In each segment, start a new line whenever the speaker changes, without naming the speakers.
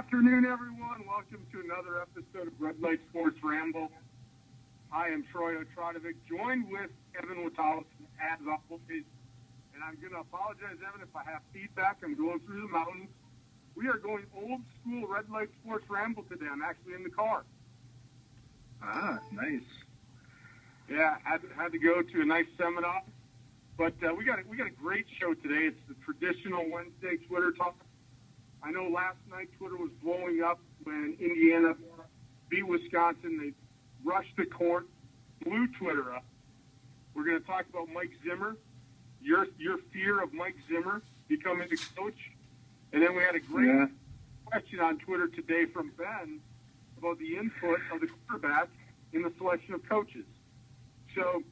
afternoon, everyone. Welcome to another episode of Light Sports Ramble. I am Troy Otradovic, joined with Evan Watalis, as always. And I'm going to apologize, Evan, if I have feedback. I'm going through the mountains. We are going old school Red Light Sports Ramble today. I'm actually in the car.
Ah, nice.
Yeah, had to go to a nice seminar. But we got a great show today. It's the traditional Wednesday Twitter talk. I know last night Twitter was blowing up when Indiana beat Wisconsin. They rushed the court, blew Twitter up. We're going to talk about Mike Zimmer, your fear of Mike Zimmer becoming the coach. And then we had a great question on Twitter today from Ben about the input of the quarterback in the selection of coaches. So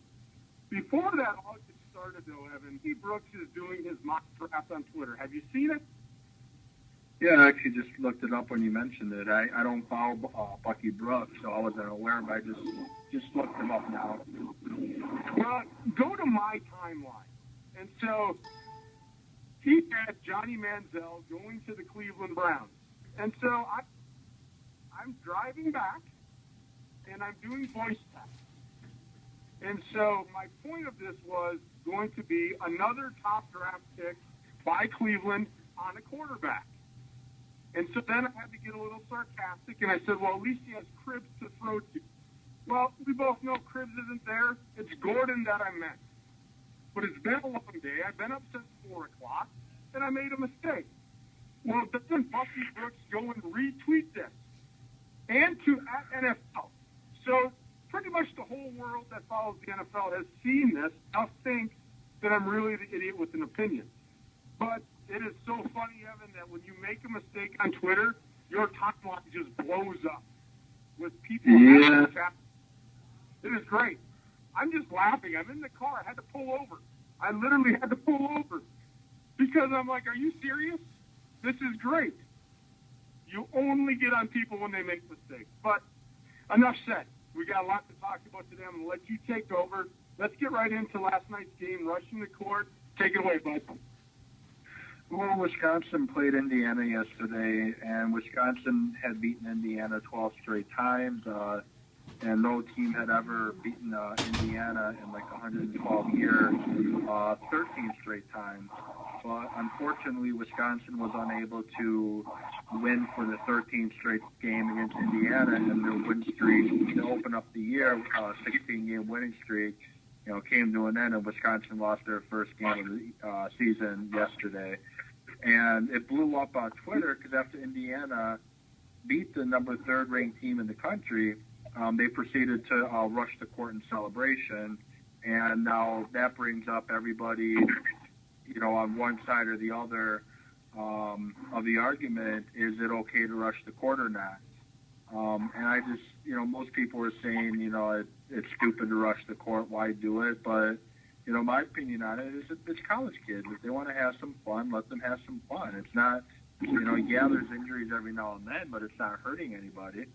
before that all gets started, though, Evan, Pete Brooks is doing his mock draft on Twitter. Have you seen it?
Yeah, I actually just looked it up when you mentioned it. I don't follow Bucky Brooks, so I wasn't aware, but I just looked him up now.
Well, go to my timeline. And so he had Johnny Manziel going to the Cleveland Browns. And so I'm driving back, and I'm doing voice text. And so my point of this was going to be another top draft pick by Cleveland on a quarterback. And so then I had to get a little sarcastic, and I said, well, at least he has Cribbs to throw to. Well, we both know Cribbs isn't there. It's Gordon that I meant. But it's been a long day. I've been up since 4 o'clock, and I made a mistake. Well, doesn't Bucky Brooks go and retweet this? And to @NFL. So pretty much the whole world that follows the NFL has seen this. Now think that I'm really the idiot with an opinion. But it is so funny, Evan, that when you make a mistake on Twitter, your timeline just blows up with people.
Yeah.
It is great. I'm just laughing. I'm in the car. I had to pull over. I literally had to pull over because I'm like, are you serious? This is great. You only get on people when they make mistakes. But enough said. We got a lot to talk about today. I'm going to let you take over. Let's get right into last night's game, rushing the court. Take it away, bud.
Well, Wisconsin played Indiana yesterday, and Wisconsin had beaten Indiana 12 straight times, and no team had ever beaten Indiana in like 112 years, 13 straight times. But unfortunately, Wisconsin was unable to win for the 13th straight game against Indiana, and their win streak to open up the year, 16-game winning streak, came to an end, and Wisconsin lost their first game of the season yesterday. And it blew up on Twitter because after Indiana beat the number 3rd ranked team in the country, they proceeded to rush the court in celebration. And now that brings up everybody, on one side or the other of the argument, is it okay to rush the court or not? And I just, most people were saying, it's stupid to rush the court. Why do it? But, my opinion on it is it's college kids. If they want to have some fun, let them have some fun. It's not, there's injuries every now and then, but it's not hurting anybody.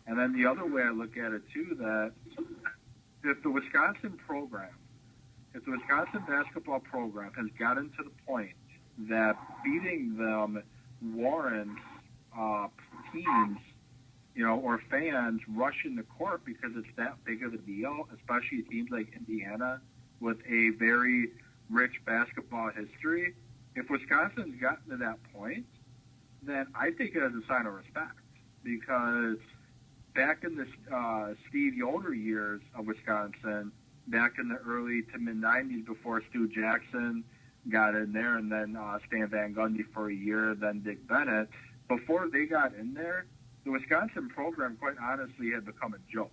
And then the other way I look at it, too, that if the Wisconsin basketball program has gotten to the point that beating them warrants teams, or fans rushing the court because it's that big of a deal, especially teams like Indiana with a very rich basketball history. If Wisconsin's gotten to that point, then I take it as a sign of respect, because back in the Steve Yoder years of Wisconsin, back in the early to mid-'90s before Stu Jackson got in there, and then Stan Van Gundy for a year, then Dick Bennett, before they got in there, the Wisconsin program, quite honestly, had become a joke.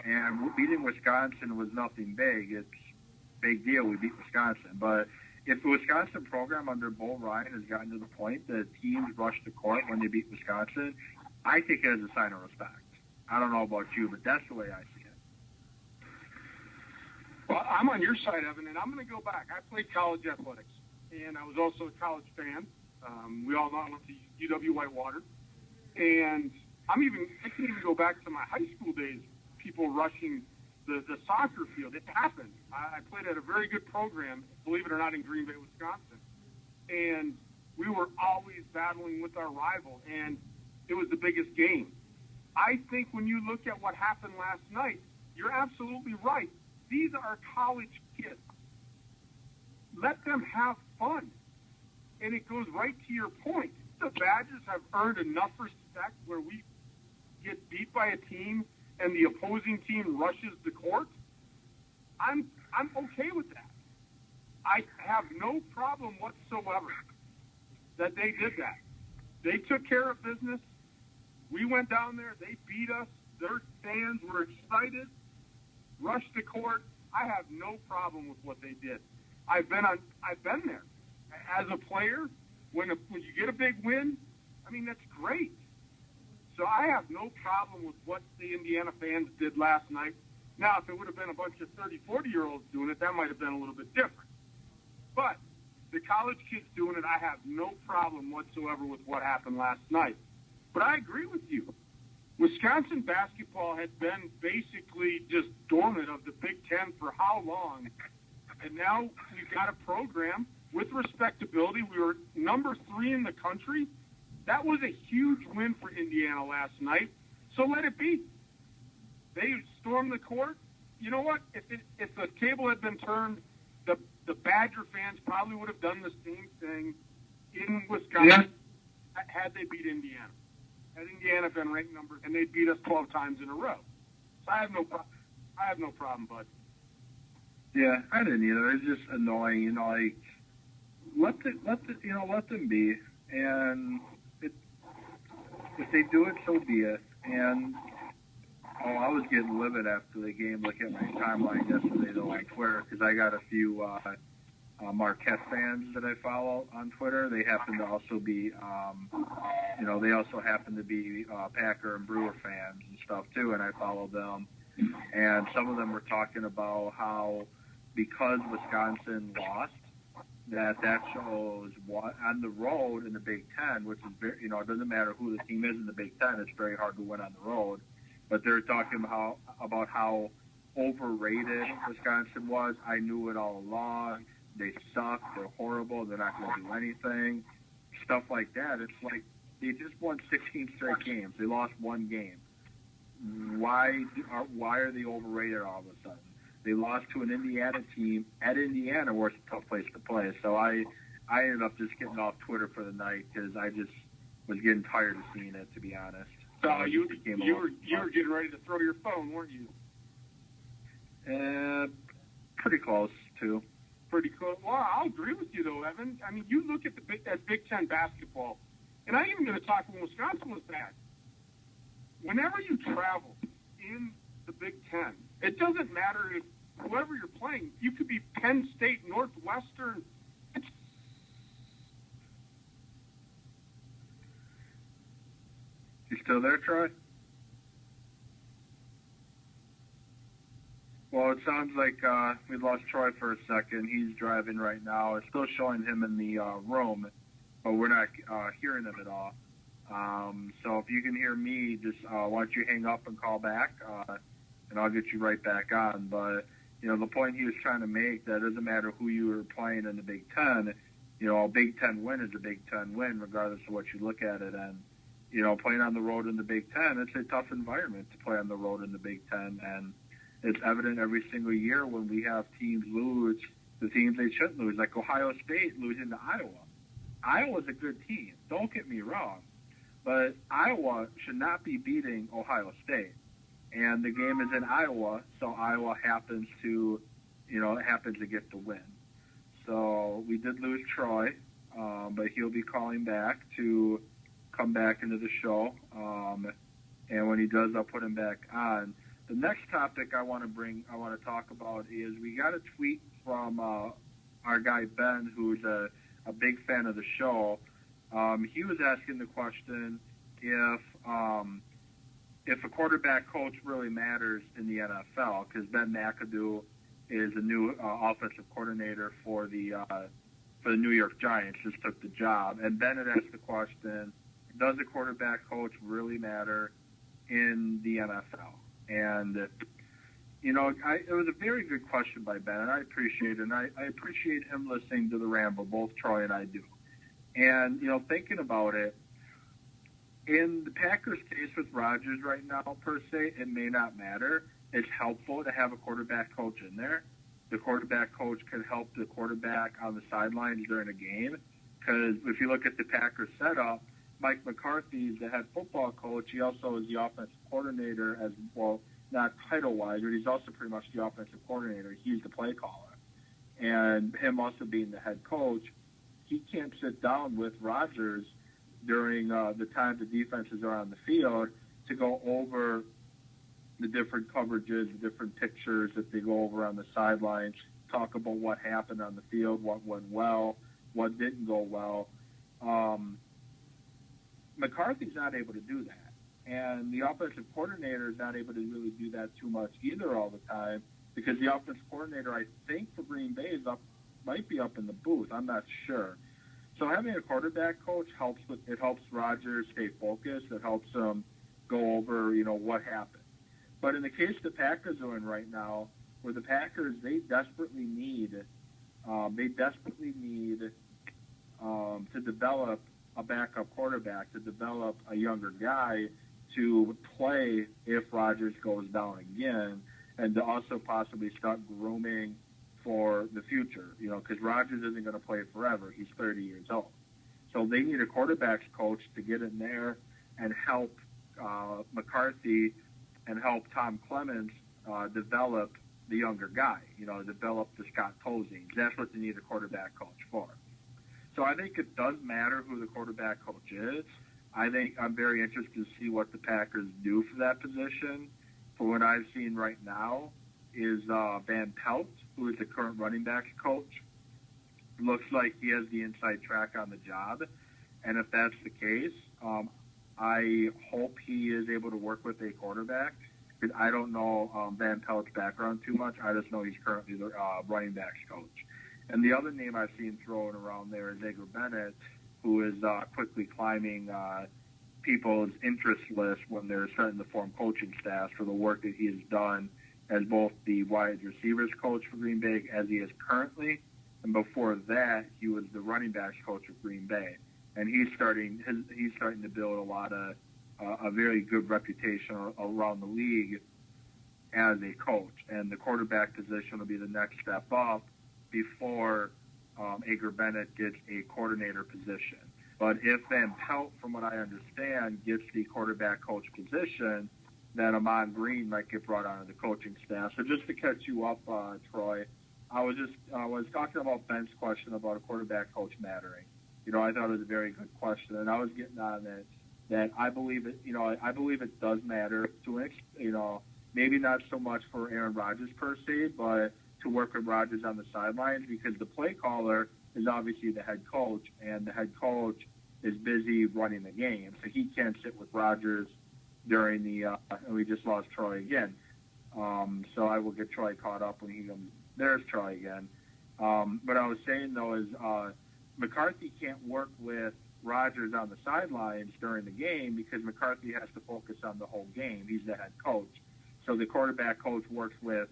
And beating Wisconsin was nothing big. It's a big deal. We beat Wisconsin. But if the Wisconsin program under Bo Ryan has gotten to the point that teams rush the court when they beat Wisconsin, I take it as a sign of respect. I don't know about you, but that's the way I see it.
Well, I'm on your side, Evan, and I'm going to go back. I played college athletics, and I was also a college fan. We all know I went to UW Whitewater. And I can even go back to my high school days, people rushing the soccer field. It happened. I played at a very good program, believe it or not, in Green Bay, Wisconsin. And we were always battling with our rival. And it was the biggest game. I think when you look at what happened last night, you're absolutely right. These are college kids. Let them have fun. And it goes right to your point. The Badgers have earned enough respect where we get beat by a team and the opposing team rushes the court. I'm okay with that. I have no problem whatsoever that they did that. They took care of business. We went down there. They beat us. Their fans were excited, rushed the court. I have no problem with what they did. I've been there as a player. When you get a big win, I mean, that's great. So I have no problem with what the Indiana fans did last night. Now, if it would have been a bunch of 30, 40-year-olds doing it, that might have been a little bit different. But the college kids doing it, I have no problem whatsoever with what happened last night. But I agree with you. Wisconsin basketball had been basically just dormant of the Big Ten for how long? And now we've got a program with respectability. We were number 3 in the country. That was a huge win for Indiana last night. So let it be. They stormed the court. You know what? If the table had been turned, the Badger fans probably would have done the same thing in Wisconsin had they beat Indiana. Had Indiana been ranked number, and they beat us 12 times in a row. So I have no problem, bud.
Yeah, I didn't either. It's just annoying, you know. Like let them be, and if they do it, so be it. And I was getting livid after the game. Look at my timeline yesterday, though, on Twitter, because I got a few Marquette fans that I follow on Twitter. They happen to also be, they also happen to be Packer and Brewer fans and stuff too, and I follow them. And some of them were talking about how because Wisconsin lost, that shows what on the road in the Big Ten, which is very, it doesn't matter who the team is in the Big Ten, it's very hard to win on the road. But they're talking about how overrated Wisconsin was. I knew it all along. They suck. They're horrible. They're not going to do anything. Stuff like that. It's like they just won 16 straight games. They lost one game. Why are they overrated all of a sudden? They lost to an Indiana team at Indiana, where it's a tough place to play. So I ended up just getting off Twitter for the night because I just was getting tired of seeing it, to be honest.
So you were getting ready to throw your phone, weren't you?
Pretty close too.
Pretty close. Well, I'll agree with you though, Evan. I mean, you look at Big Ten basketball, and I'm even going to talk when Wisconsin was bad. Whenever you travel in the Big Ten, it doesn't matter if whoever you're playing. You could be Penn State, Northwestern.
You still there, Troy? Well, it sounds like we lost Troy for a second. He's driving right now. It's still showing him in the room, but we're not hearing him at all. So if you can hear me, just why don't you hang up and call back, and I'll get you right back on. But, the point he was trying to make, that doesn't matter who you were playing in the Big Ten. A Big Ten win is a Big Ten win, regardless of what you look at it. And, playing on the road in the Big Ten, it's a tough environment to play on the road in the Big Ten. And it's evident every single year when we have teams lose the teams they shouldn't lose, like Ohio State losing to Iowa. Iowa's a good team. Don't get me wrong. But Iowa should not be beating Ohio State. And the game is in Iowa, so Iowa happens to get the win. So we did lose Troy, but he'll be calling back to come back into the show. And when he does, I'll put him back on. The next topic I want to talk about is we got a tweet from our guy Ben, who's a big fan of the show. He was asking the question if a quarterback coach really matters in the NFL, because Ben McAdoo is a new offensive coordinator for the New York Giants, just took the job. And Ben had asked the question, does a quarterback coach really matter in the NFL? And, it was a very good question by Ben, and I appreciate it. And I appreciate him listening to the Ramble, both Troy and I do. And, thinking about it, In the Packers' case with Rodgers right now, per se, it may not matter. It's helpful to have a quarterback coach in there. The quarterback coach can help the quarterback on the sidelines during a game. Because if you look at the Packers setup, Mike McCarthy is the head football coach. He also is the offensive coordinator as well, not title-wise, but he's also pretty much the offensive coordinator. He's the play caller. And him also being the head coach, he can't sit down with Rodgers during the time the defenses are on the field to go over the different coverages, the different pictures that they go over on the sidelines, talk about what happened on the field, what went well, what didn't go well. McCarthy's not able to do that. And the offensive coordinator is not able to really do that too much either all the time, because the offensive coordinator, I think, for Green Bay might be up in the booth. I'm not sure. So having a quarterback coach helps Rodgers stay focused. It helps him go over, what happened. But in the case the Packers are in right now, where the Packers, they desperately need to develop a backup quarterback, to develop a younger guy to play if Rodgers goes down again, and to also possibly start grooming for the future, because Rodgers isn't going to play forever. He's 30 years old. So they need a quarterbacks coach to get in there and help McCarthy and help Tom Clements develop the younger guy, develop the Scott Tozings. That's what they need a quarterback coach for. So I think it does matter who the quarterback coach is. I think I'm very interested to see what the Packers do for that position. For what I've seen right now is Van Pelt, who is the current running backs coach. Looks like he has the inside track on the job. And if that's the case, I hope he is able to work with a quarterback. Because I don't know Van Pelt's background too much. I just know he's currently the running backs coach. And the other name I've seen thrown around there is Edgar Bennett, who is quickly climbing people's interest list when they're starting to form coaching staffs for the work that he has done as both the wide receivers coach for Green Bay as he is currently. And before that, he was the running backs coach of Green Bay. And he's starting to build a very good reputation around the league as a coach. And the quarterback position will be the next step up before Edgar Bennett gets a coordinator position. But if Van Pelt, from what I understand, gets the quarterback coach position, then Ahman Green might get brought onto the coaching staff. So just to catch you up, Troy, I was talking about Ben's question about a quarterback coach mattering. I thought it was a very good question, and I was getting on it that I believe it does matter to maybe not so much for Aaron Rodgers per se, but to work with Rodgers on the sidelines, because the play caller is obviously the head coach, and the head coach is busy running the game, so he can't sit with Rodgers during the we just lost Troy again. So I will get Troy caught up when he comes. There's Troy again. What I was saying, though, is McCarthy can't work with Rodgers on the sidelines during the game because McCarthy has to focus on the whole game. He's the head coach. So the quarterback coach works with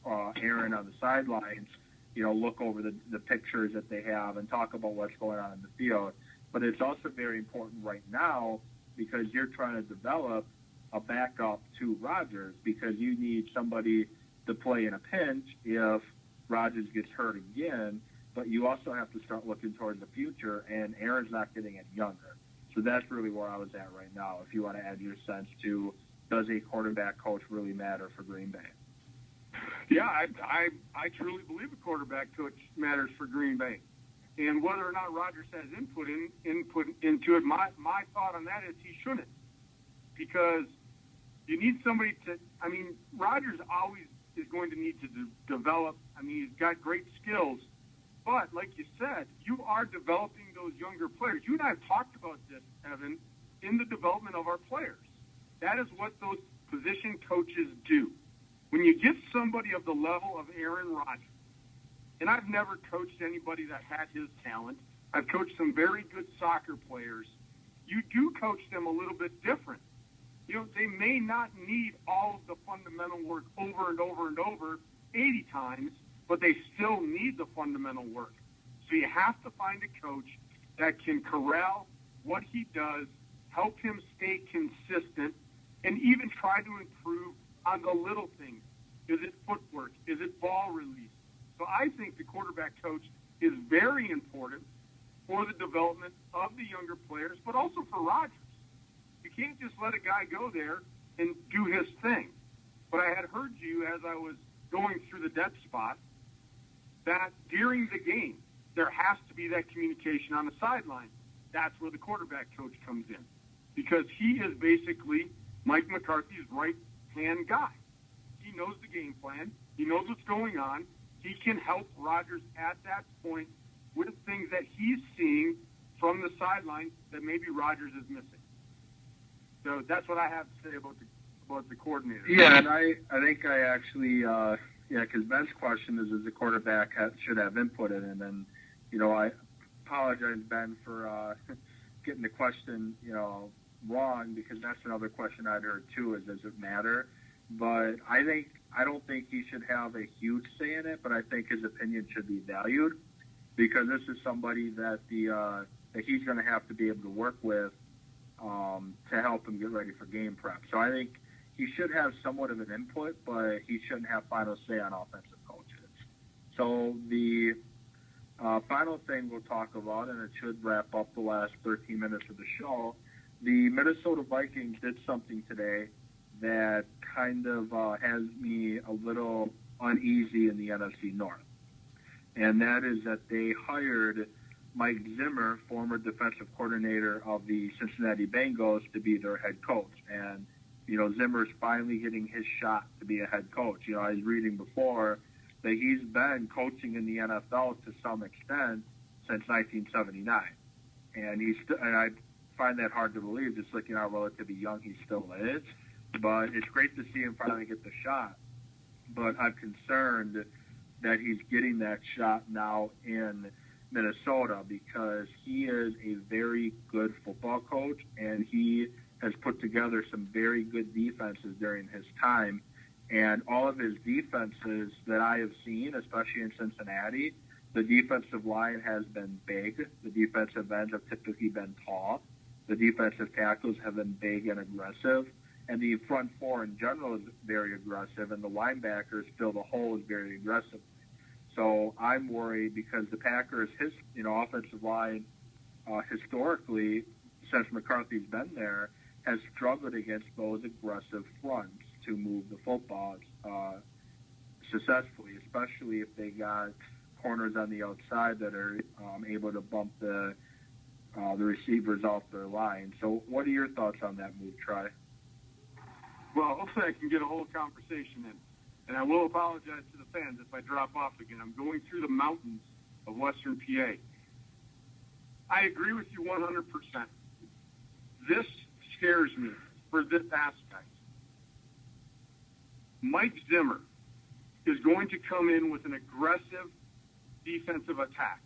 Aaron on the sidelines, look over the pictures that they have and talk about what's going on in the field. But it's also very important right now because you're trying to develop a backup to Rodgers, because you need somebody to play in a pinch if Rodgers gets hurt again. But you also have to start looking towards the future, and Aaron's not getting any younger. So that's really where I was at right now, if you want to add your sense to, does a quarterback coach really matter for Green Bay?
Yeah, I truly believe a quarterback coach matters for Green Bay. And whether or not Rodgers has input into it, my thought on that is he shouldn't. Because you need somebody Rodgers always is going to need to develop. He's got great skills. But like you said, you are developing those younger players. You and I have talked about this, Evan, in the development of our players. That is what those position coaches do. When you get somebody of the level of Aaron Rodgers, and I've never coached anybody that had his talent. I've coached some very good soccer players. You do coach them a little bit different. They may not need all of the fundamental work over and over and over 80 times, but they still need the fundamental work. So you have to find a coach that can corral what he does, help him stay consistent, and even try to improve on the little things. Is it footwork? Is it ball release? So I think the quarterback coach is very important for the development of the younger players, but also for Rodgers. You can't just let a guy go there and do his thing. But I had heard you as I was going through the depth spot that during the game, there has to be that communication on the sideline. That's where the quarterback coach comes in, because he is basically Mike McCarthy's right-hand guy. He knows the game plan. He knows what's going on. He can help Rodgers at that point with things that he's seeing from the sideline that maybe Rodgers is missing. So that's what I have to say about the coordinator.
Yeah, and I think I actually, because Ben's question is the quarterback should have input in it, and I apologize, Ben, for getting the question, wrong, because that's another question I'd heard too, is does it matter? But I don't think he should have a huge say in it, but I think his opinion should be valued, because this is somebody that that he's going to have to be able to work with to help him get ready for game prep. So I think he should have somewhat of an input, but he shouldn't have final say on offensive coaches. So the final thing we'll talk about, and it should wrap up the last 13 minutes of the show, the Minnesota Vikings did something today that kind of has me a little uneasy in the NFC North. And that is that they hired Mike Zimmer, former defensive coordinator of the Cincinnati Bengals, to be their head coach. And, Zimmer's finally getting his shot to be a head coach. I was reading before that he's been coaching in the NFL to some extent since 1979. And I find that hard to believe, just looking how relatively young he still is. But it's great to see him finally get the shot. But I'm concerned that he's getting that shot now in Minnesota, because he is a very good football coach, and he has put together some very good defenses during his time. And all of his defenses that I have seen, especially in Cincinnati, the defensive line has been big. The defensive ends have typically been tall. The defensive tackles have been big and aggressive. And the front four in general is very aggressive, and the linebackers fill the holes very aggressively. So I'm worried because the Packers, his offensive line, historically, since McCarthy's been there, has struggled against those aggressive fronts to move the football successfully, especially if they got corners on the outside that are able to bump the receivers off their line. So what are your thoughts on that move, Troy?
Well, hopefully I can get a whole conversation in. And I will apologize to the fans if I drop off again. I'm going through the mountains of Western PA. I agree with you 100%. This scares me for this aspect. Mike Zimmer is going to come in with an aggressive defensive attack.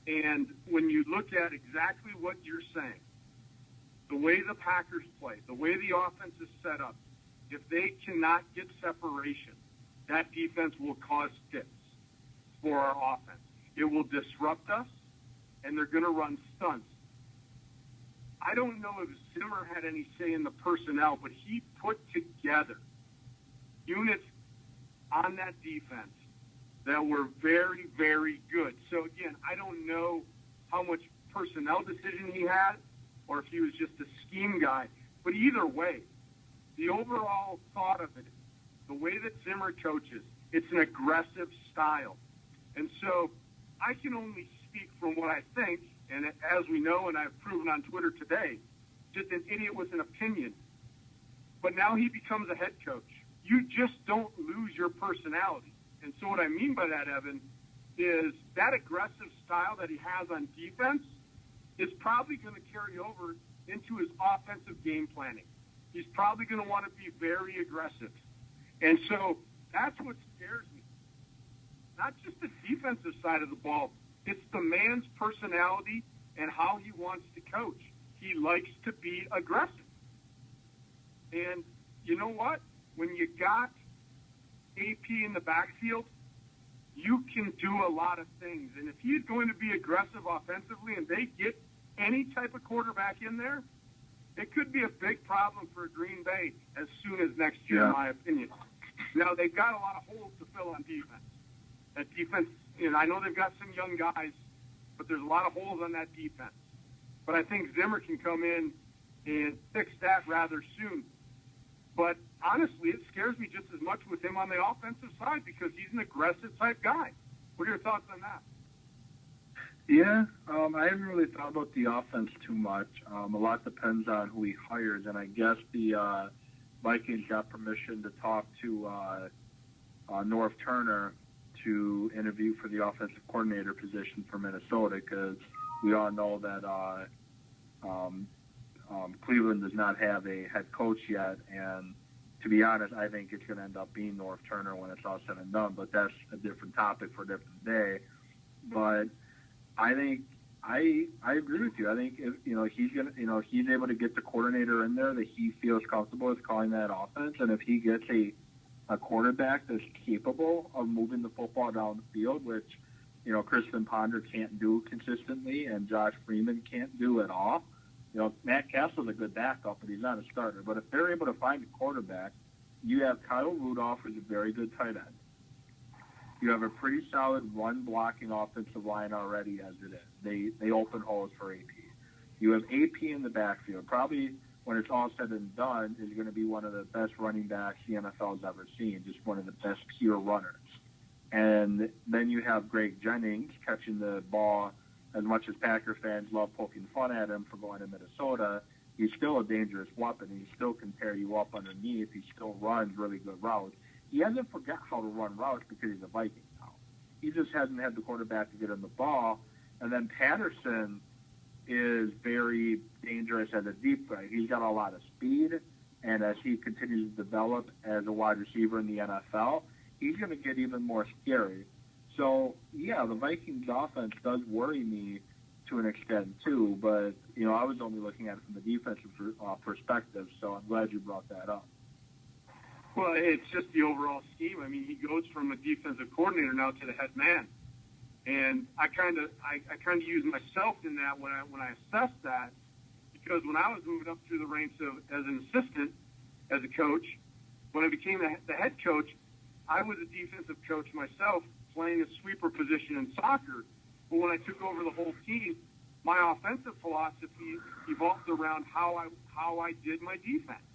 And when you look at exactly what you're saying, the way the Packers play, the way the offense is set up, if they cannot get separation, that defense will cause fits for our offense. It will disrupt us, and they're going to run stunts. I don't know if Zimmer had any say in the personnel, but he put together units on that defense that were very, very good. So, again, I don't know how much personnel decision he had or if he was just a scheme guy. But either way, the overall thought of it, the way that Zimmer coaches, it's an aggressive style. And so I can only speak from what I think, and as we know, and I've proven on Twitter today, just an idiot with an opinion. But now he becomes a head coach. You just don't lose your personality. And so what I mean by that, Evan, is that aggressive style that he has on defense is probably going to carry over into his offensive game planning. He's probably going to want to be very aggressive. And so that's what scares me. Not just the defensive side of the ball. It's the man's personality and how he wants to coach. He likes to be aggressive. And you know what? When you got AP in the backfield, you can do a lot of things. And if he's going to be aggressive offensively and they get any type of quarterback in there, it could be a big problem for Green Bay as soon as next year, in my opinion. Now, they've got a lot of holes to fill on defense. That defense, I know they've got some young guys, but there's a lot of holes on that defense. But I think Zimmer can come in and fix that rather soon. But honestly, it scares me just as much with him on the offensive side because he's an aggressive type guy. What are your thoughts on that?
Yeah, I haven't really thought about the offense too much. A lot depends on who he hires, and I guess the Vikings got permission to talk to North Turner to interview for the offensive coordinator position for Minnesota because we all know that Cleveland does not have a head coach yet, and to be honest, I think it's going to end up being North Turner when it's all said and done, but that's a different topic for a different day. But I think I agree with you. I think if, he's able to get the coordinator in there that he feels comfortable with calling that offense, and if he gets a quarterback that's capable of moving the football down the field, which Kristen Ponder can't do consistently and Josh Freeman can't do at all. Matt Castle's a good backup, but he's not a starter. But if they're able to find a quarterback, you have Kyle Rudolph, who's a very good tight end. You have a pretty solid run-blocking offensive line already as it is. They open holes for AP. You have AP in the backfield. Probably, when it's all said and done, is going to be one of the best running backs the NFL's ever seen, just one of the best pure runners. And then you have Greg Jennings catching the ball. As much as Packer fans love poking fun at him for going to Minnesota, he's still a dangerous weapon. He still can tear you up underneath. He still runs really good routes. He hasn't forgot how to run routes because he's a Viking now. He just hasn't had the quarterback to get him the ball. And then Patterson is very dangerous as a deep threat. He's got a lot of speed, and as he continues to develop as a wide receiver in the NFL, he's going to get even more scary. So, yeah, the Vikings offense does worry me to an extent, too. But, I was only looking at it from the defensive perspective, so I'm glad you brought that up.
Well, it's just the overall scheme. I mean, he goes from a defensive coordinator now to the head man. And I kind of use myself in that when I assess that, because when I was moving up through the ranks as an assistant, as a coach, when I became the head coach, I was a defensive coach myself, playing a sweeper position in soccer. But when I took over the whole team, my offensive philosophy evolved around how I did my defense,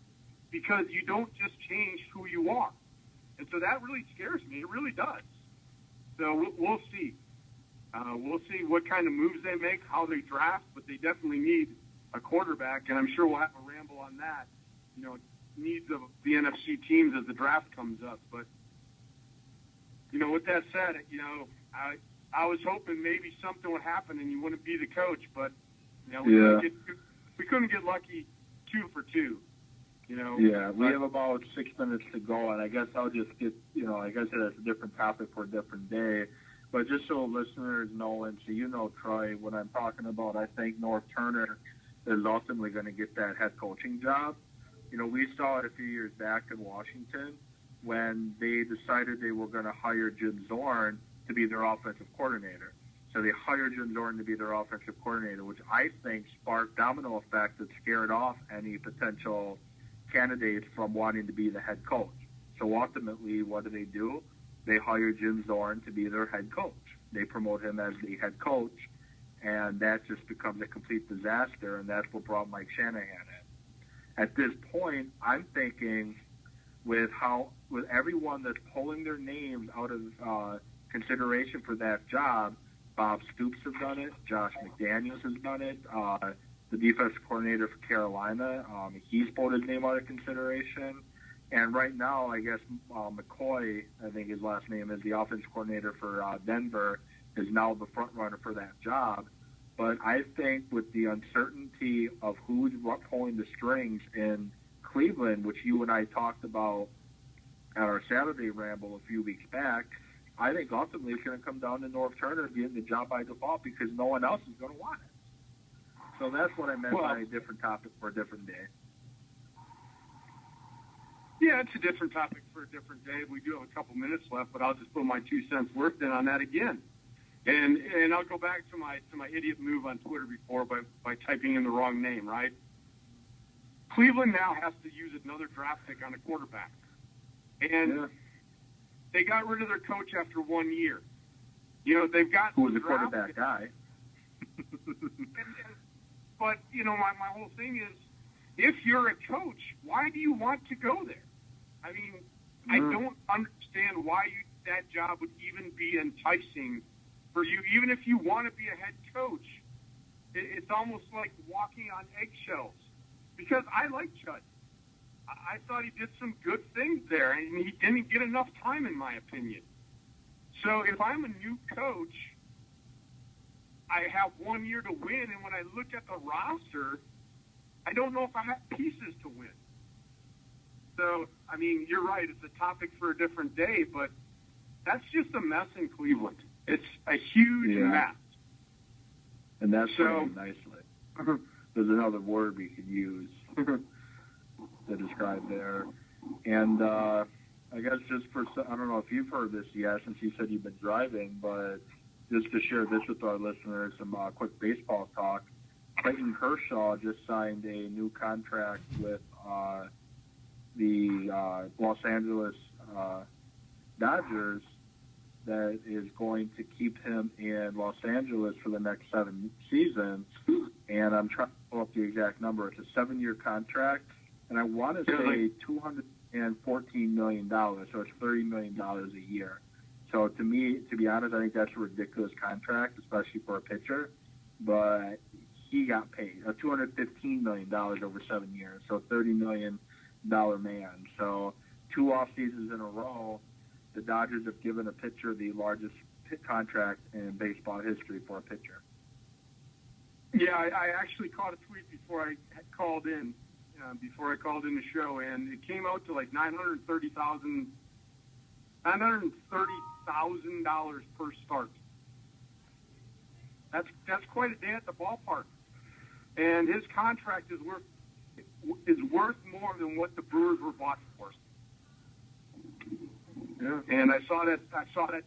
because you don't just change who you are. And so that really scares me. It really does. So we'll see. We'll see what kind of moves they make, how they draft, but they definitely need a quarterback, and I'm sure we'll have a ramble on that, needs of the NFC teams as the draft comes up. But, with that said, I was hoping maybe something would happen and you wouldn't be the coach, but, we couldn't get lucky 2 for 2.
Yeah, we have about 6 minutes to go, and I guess I'll just get, like I said, it's a different topic for a different day. But just so listeners know, and so Troy, when I'm talking about, I think North Turner is ultimately going to get that head coaching job. We saw it a few years back in Washington when they decided they were going to hire Jim Zorn to be their offensive coordinator. So they hired Jim Zorn to be their offensive coordinator, which I think sparked domino effect that scared off any potential candidates from wanting to be the head coach. So ultimately, what do? They hire Jim Zorn to be their head coach. They promote him as the head coach, and that just becomes a complete disaster, and that's what brought Mike Shanahan in. At this point, I'm thinking with everyone that's pulling their names out of consideration for that job, Bob Stoops has done it, Josh McDaniels has done it, the defensive coordinator for Carolina, he's pulled his name out of consideration. And right now, I guess McCoy, I think his last name is, the offensive coordinator for Denver, is now the front runner for that job. But I think with the uncertainty of who's pulling the strings in Cleveland, which you and I talked about at our Saturday Ramble a few weeks back, I think ultimately it's going to come down to North Turner getting the job by default because no one else is going to want it. So that's what I meant by a different topic for a different day.
Yeah, it's a different topic for a different day. We do have a couple minutes left, but I'll just put my 2 cents worth in on that again. And I'll go back to my idiot move on Twitter before by typing in the wrong name, right? Cleveland now has to use another draft pick on a quarterback. And they got rid of their coach after 1 year. They've got
who was the quarterback guy.
But, my whole thing is, if you're a coach, why do you want to go there? I mean, I don't understand why that job would even be enticing for you, even if you want to be a head coach. It's almost like walking on eggshells. Because I like Judd. I thought he did some good things there, and he didn't get enough time, in my opinion. So if I'm a new coach, I have 1 year to win, and when I look at the roster, I don't know if I have pieces to win. So, I mean, you're right. It's a topic for a different day, but that's just a mess in Cleveland. It's a huge mess.
And that's so nicely. There's another word we could use to describe there. And I guess just for, I don't know if you've heard this yet, since you said you've been driving, but just to share this with our listeners, some quick baseball talk. Clayton Kershaw just signed a new contract with the Los Angeles Dodgers that is going to keep him in Los Angeles for the next 7 seasons. And I'm trying to pull up the exact number. It's a 7-year contract, and I want to say $214 million, so it's $30 million a year. So to me, to be honest, I think that's a ridiculous contract, especially for a pitcher. But he got paid $215 million over 7 years, so $30 million man. So 2 off seasons in a row, the Dodgers have given a pitcher the largest contract in baseball history for a pitcher.
Yeah, I actually caught a tweet before I called in the show, and it came out to like $930,000 per start. That's quite a day at the ballpark, and his contract is worth more than what the Brewers were bought for. Yeah. And I saw that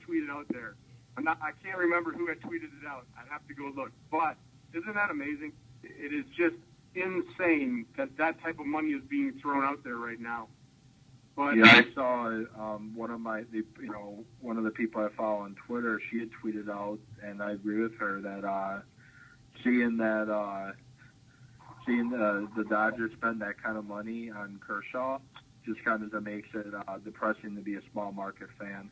tweeted out there. I can't remember who had tweeted it out. I'd have to go look. But isn't that amazing? It is just insane that type of money is being thrown out there right now. But
yeah, I saw one of the people I follow on Twitter. She had tweeted out, and I agree with her that seeing the Dodgers spend that kind of money on Kershaw just kind of makes it depressing to be a small market fan.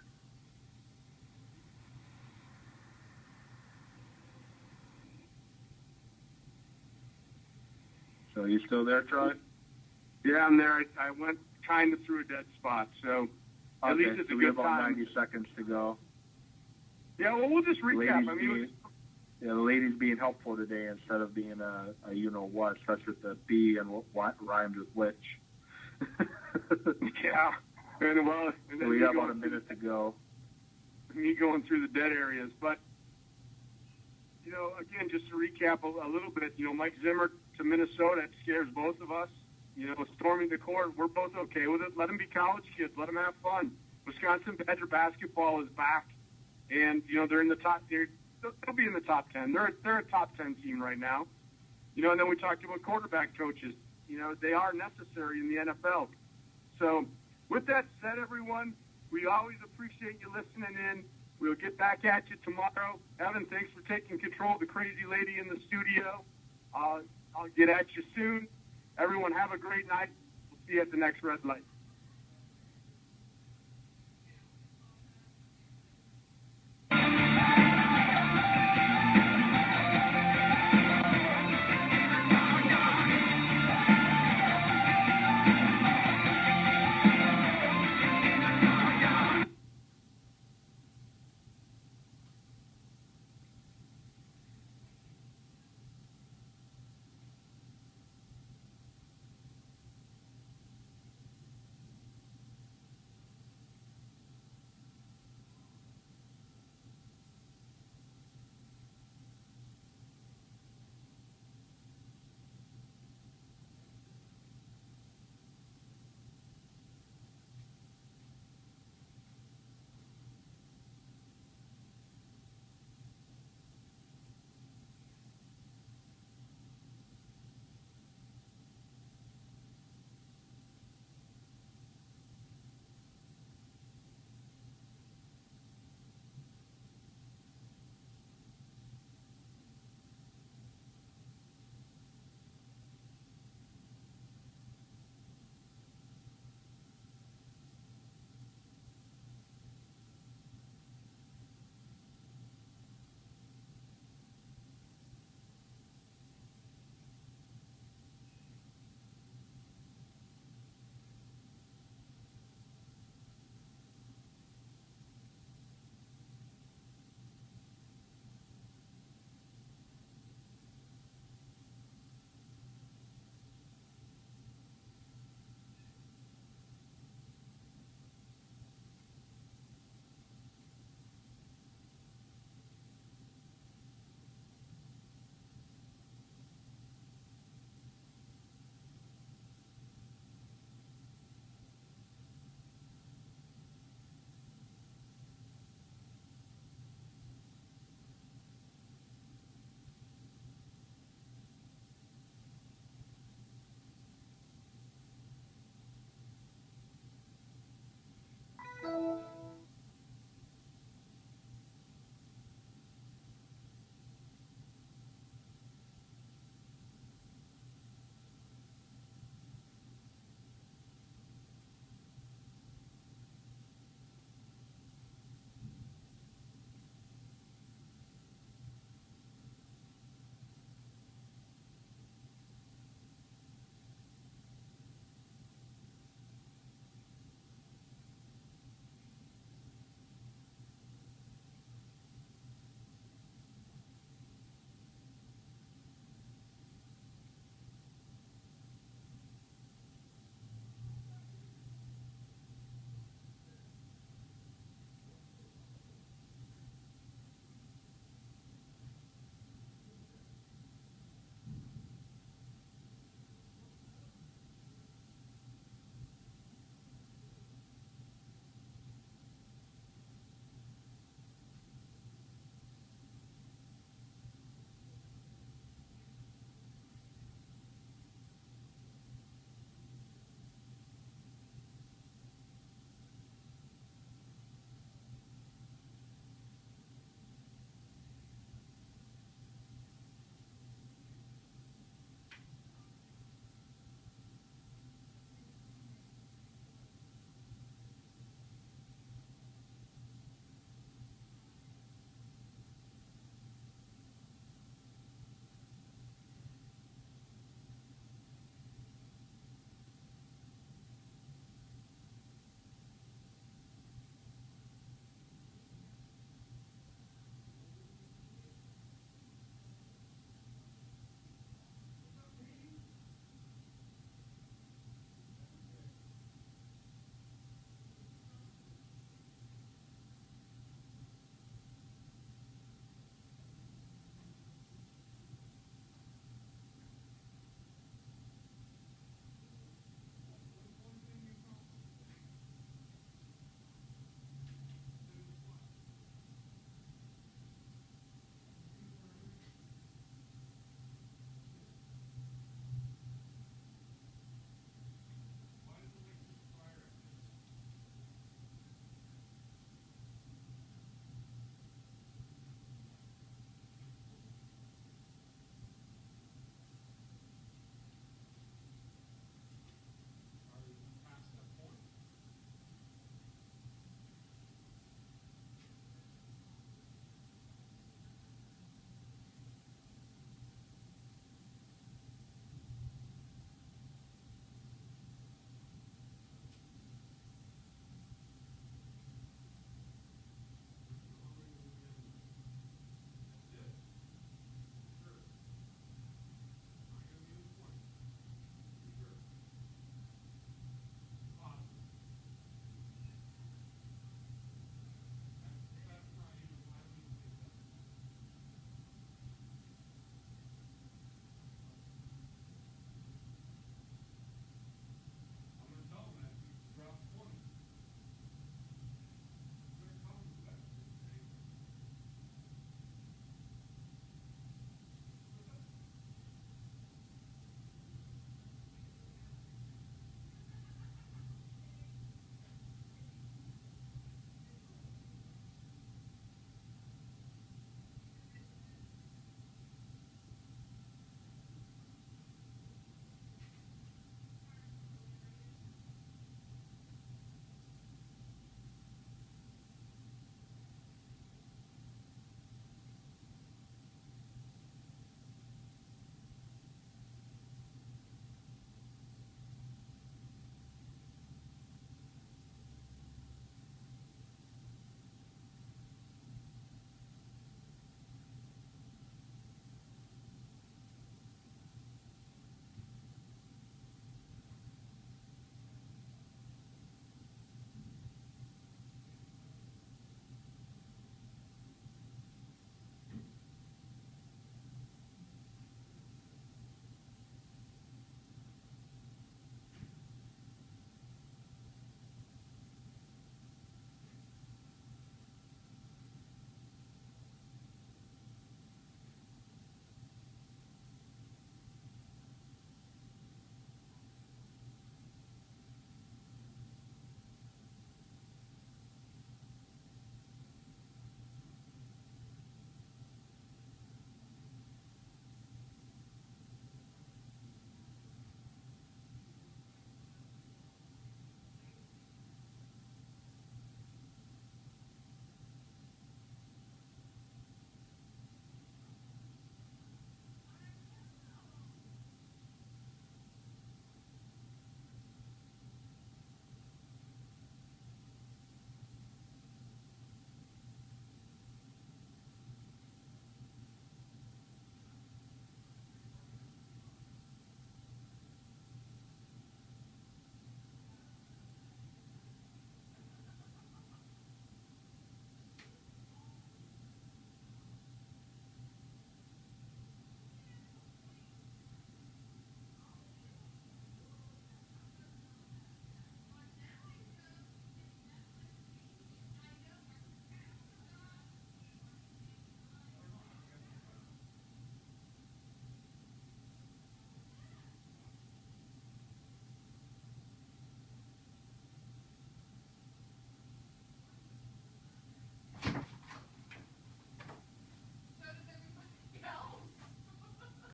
So are you still there, Troy?
Yeah, I'm there. I went kind of through a dead spot, so at least it's a good time.
We have about 90 seconds to go.
Yeah, well, we'll just recap.
The ladies being helpful today instead of being a you-know-what, especially with the B and what rhymes with which.
Yeah. And then
we have about a minute to go.
Me going through the dead areas. But, again, just to recap a little bit, Mike Zimmer to Minnesota, it scares both of us. Storming the court, we're both okay with it. Let them be college kids. Let them have fun. Wisconsin Badger basketball is back. And, they're in the top tier. They'll be in the top 10. They're a top 10 team right now. And then we talked about quarterback coaches. They are necessary in the NFL. So with that said, everyone, we always appreciate you listening in. We'll get back at you tomorrow. Evan, thanks for taking control of the crazy lady in the studio. I'll get at you soon. Everyone have a great night. We'll see you at the next red light.